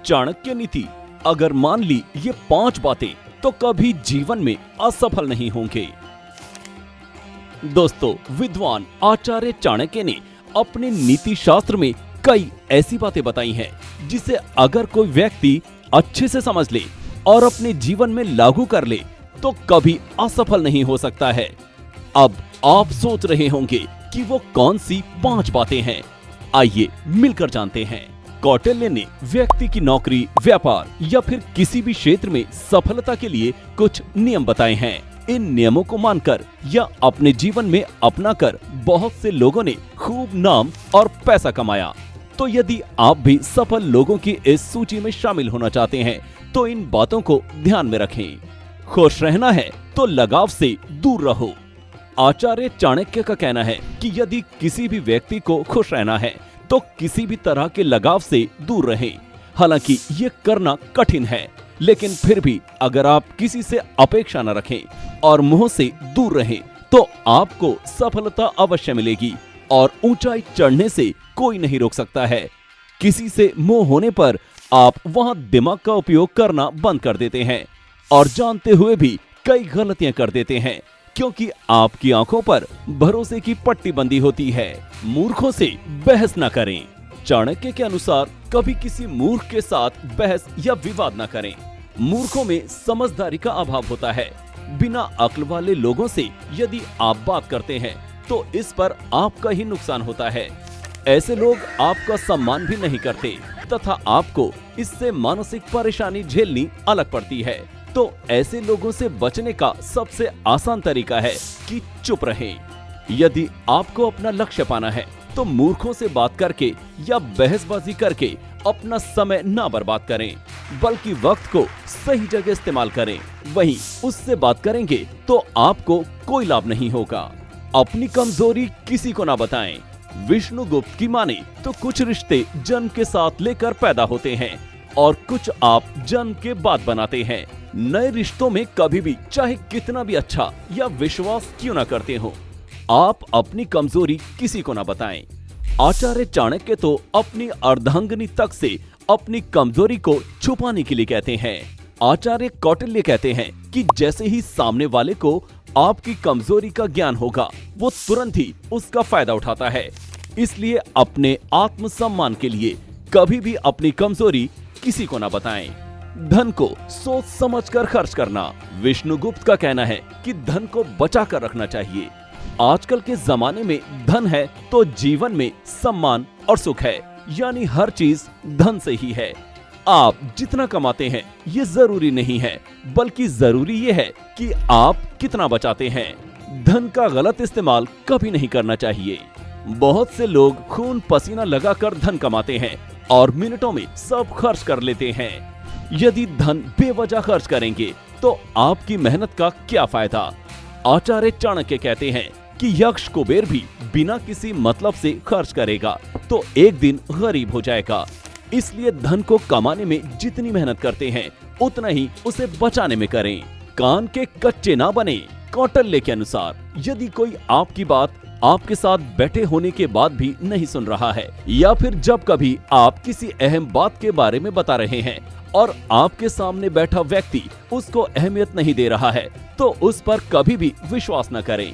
चाणक्य नीति, अगर मान ली ये 5 बातें तो कभी जीवन में असफल नहीं होंगे। दोस्तों, विद्वान आचार्य चाणक्य ने अपने नीति शास्त्र में कई ऐसी बातें बताई हैं जिसे अगर कोई व्यक्ति अच्छे से समझ ले और अपने जीवन में लागू कर ले तो कभी असफल नहीं हो सकता है। अब आप सोच रहे होंगे कि वो कौन सी 5 बातें हैं। आइए मिलकर जानते हैं। कौटिल्य ने व्यक्ति की नौकरी, व्यापार या फिर किसी भी क्षेत्र में सफलता के लिए कुछ नियम बताए हैं। इन नियमों को मानकर या अपने जीवन में अपनाकर बहुत से लोगों ने खूब नाम और पैसा कमाया। तो यदि आप भी सफल लोगों की इस सूची में शामिल होना चाहते हैं तो इन बातों को ध्यान में रखें। खुश रहना है तो लगाव से दूर रहो। आचार्य चाणक्य का कहना है कि यदि किसी भी व्यक्ति को खुश रहना है तो किसी भी तरह के लगाव से दूर रहें। हालांकि ये करना कठिन है, लेकिन फिर भी अगर आप किसी से अपेक्षा न रखें और मोह से दूर रहें तो आपको सफलता अवश्य मिलेगी और ऊंचाई चढ़ने से कोई नहीं रोक सकता है। किसी से मोह होने पर आप वहां दिमाग का उपयोग करना बंद कर देते हैं और जानते हुए भी कई गलतियां कर देते हैं, क्योंकि आपकी आंखों पर भरोसे की पट्टी बंदी होती है। मूर्खों से बहस न करें। चाणक्य के अनुसार कभी किसी मूर्ख के साथ बहस या विवाद न करें। मूर्खों में समझदारी का अभाव होता है। बिना अक्ल वाले लोगों से यदि आप बात करते हैं तो इस पर आपका ही नुकसान होता है। ऐसे लोग आपका सम्मान भी नहीं करते तथा आपको इससे मानसिक परेशानी झेलनी अलग पड़ती है। तो ऐसे लोगों से बचने का सबसे आसान तरीका है कि चुप रहें। यदि आपको अपना लक्ष्य पाना है तो मूर्खों से बात करके या बहसबाजी करके अपना समय ना बर्बाद करें, बल्कि वक्त को सही जगह इस्तेमाल करें। वहीं उससे बात करेंगे तो आपको कोई लाभ नहीं होगा। अपनी कमजोरी किसी को ना बताएं। विष्णुगुप्त की माने तो कुछ रिश्ते जन्म के साथ लेकर पैदा होते हैं और कुछ आप जन्म के बाद बनाते हैं। नए रिश्तों में कभी भी चाहे कितना भी अच्छा या विश्वास क्यों ना करते हो, आप अपनी कमजोरी किसी को ना बताएं। आचार्य चाणक्य तो अपनी अर्धांगिनी तक से अपनी कमजोरी को छुपाने के लिए कहते हैं। आचार्य कौटिल्य कहते हैं कि जैसे ही सामने वाले को आपकी कमजोरी का ज्ञान होगा वो तुरंत ही उसका फायदा उठाता है। इसलिए अपने आत्मसम्मान के लिए कभी भी अपनी कमजोरी किसी को ना बताएं। धन को सोच समझकर खर्च करना। विष्णुगुप्त का कहना है कि धन को बचा कर रखना चाहिए। आजकल के जमाने में धन है तो जीवन में सम्मान और सुख है, यानी हर चीज धन से ही है। आप जितना कमाते हैं ये जरूरी नहीं है, बल्कि जरूरी ये है कि आप कितना बचाते हैं। धन का गलत इस्तेमाल कभी नहीं करना चाहिए। बहुत से लोग खून पसीना लगाकर धन कमाते हैं और मिनटों में सब खर्च कर लेते हैं। यदि धन बेवजह खर्च करेंगे तो आपकी मेहनत का क्या फायदा। आचार्य चाणक्य कहते हैं कि यक्ष कुबेर भी बिना किसी मतलब से खर्च करेगा तो एक दिन गरीब हो जाएगा। इसलिए धन को कमाने में जितनी मेहनत करते हैं उतना ही उसे बचाने में करें। कान के कच्चे ना बने। कौटिल्य के अनुसार यदि कोई आपकी बात आपके साथ बैठे होने के बाद भी नहीं सुन रहा है या फिर जब कभी आप किसी अहम बात के बारे में बता रहे हैं और आपके सामने बैठा व्यक्ति उसको अहमियत नहीं दे रहा है तो उस पर कभी भी विश्वास न करें।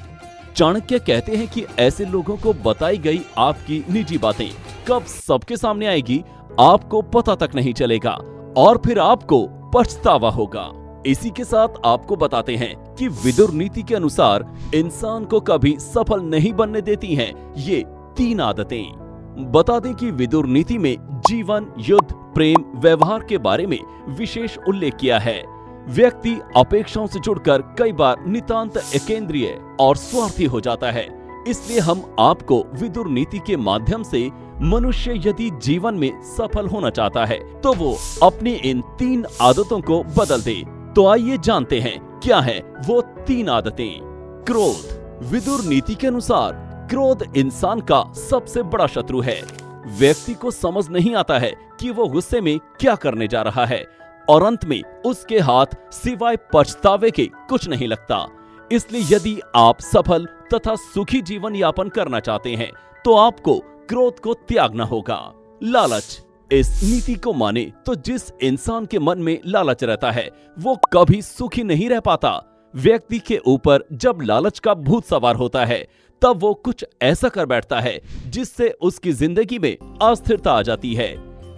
चाणक्य कहते हैं कि ऐसे लोगों को बताई गई आपकी निजी बातें कब सबके सामने आएगी आपको पता तक नहीं चलेगा और फिर आपको पछतावा होगा। इसी के साथ आपको बताते हैं कि विदुर नीति के अनुसार इंसान को कभी सफल नहीं बनने देती हैं ये 3 आदतें। बता दें कि विदुर नीति में जीवन, युद्ध, प्रेम, व्यवहार के बारे में विशेष उल्लेख किया है। व्यक्ति अपेक्षाओं से जुड़कर कई बार नितांत एकेंद्रीय और स्वार्थी हो जाता है। इसलिए हम आपको विदुर नीति के माध्यम से मनुष्य यदि जीवन में सफल होना चाहता है तो वो अपनी इन 3 आदतों को बदल दे। तो आइए जानते हैं क्या है वो 3 आदतें। क्रोध। विदुर नीति के अनुसार क्रोध इंसान का सबसे बड़ा शत्रु है। व्यक्ति को समझ नहीं आता है कि वो गुस्से में क्या करने जा रहा है और अंत में उसके हाथ सिवाय पछतावे के कुछ नहीं लगता। इसलिए यदि आप सफल तथा सुखी जीवन यापन करना चाहते हैं तो आपको क्रोध को त्यागना होगा। लालच। इस नीति को माने तो जिस इंसान के मन में लालच रहता है वो कभी सुखी नहीं रह पाता। व्यक्ति के ऊपर जब लालच का भूत सवार होता है तब वो कुछ ऐसा कर बैठता है जिससे उसकी जिंदगी में अस्थिरता आ जाती है।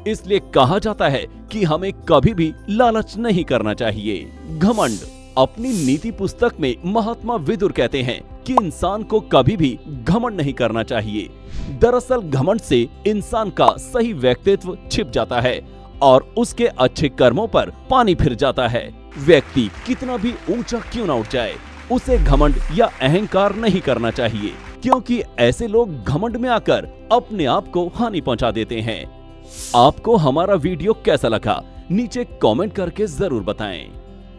इसलिए कहा जाता है कि हमें कभी भी लालच नहीं करना चाहिए। घमंड। अपनी नीति पुस्तक में महात्मा विदुर कहते हैं कि इंसान को कभी भी घमंड नहीं करना चाहिए। दरअसल घमंड से इंसान का सही व्यक्तित्व छिप जाता है और उसके अच्छे कर्मों पर पानी फिर जाता है। व्यक्ति कितना भी ऊंचा क्यों ना उठ जाए, उसे घमंड या अहंकार नहीं करना चाहिए, क्योंकि ऐसे लोग घमंड में आकर अपने आप को हानि पहुंचा देते हैं। आपको हमारा वीडियो कैसा लगा नीचे कमेंट करके जरूर बताएं।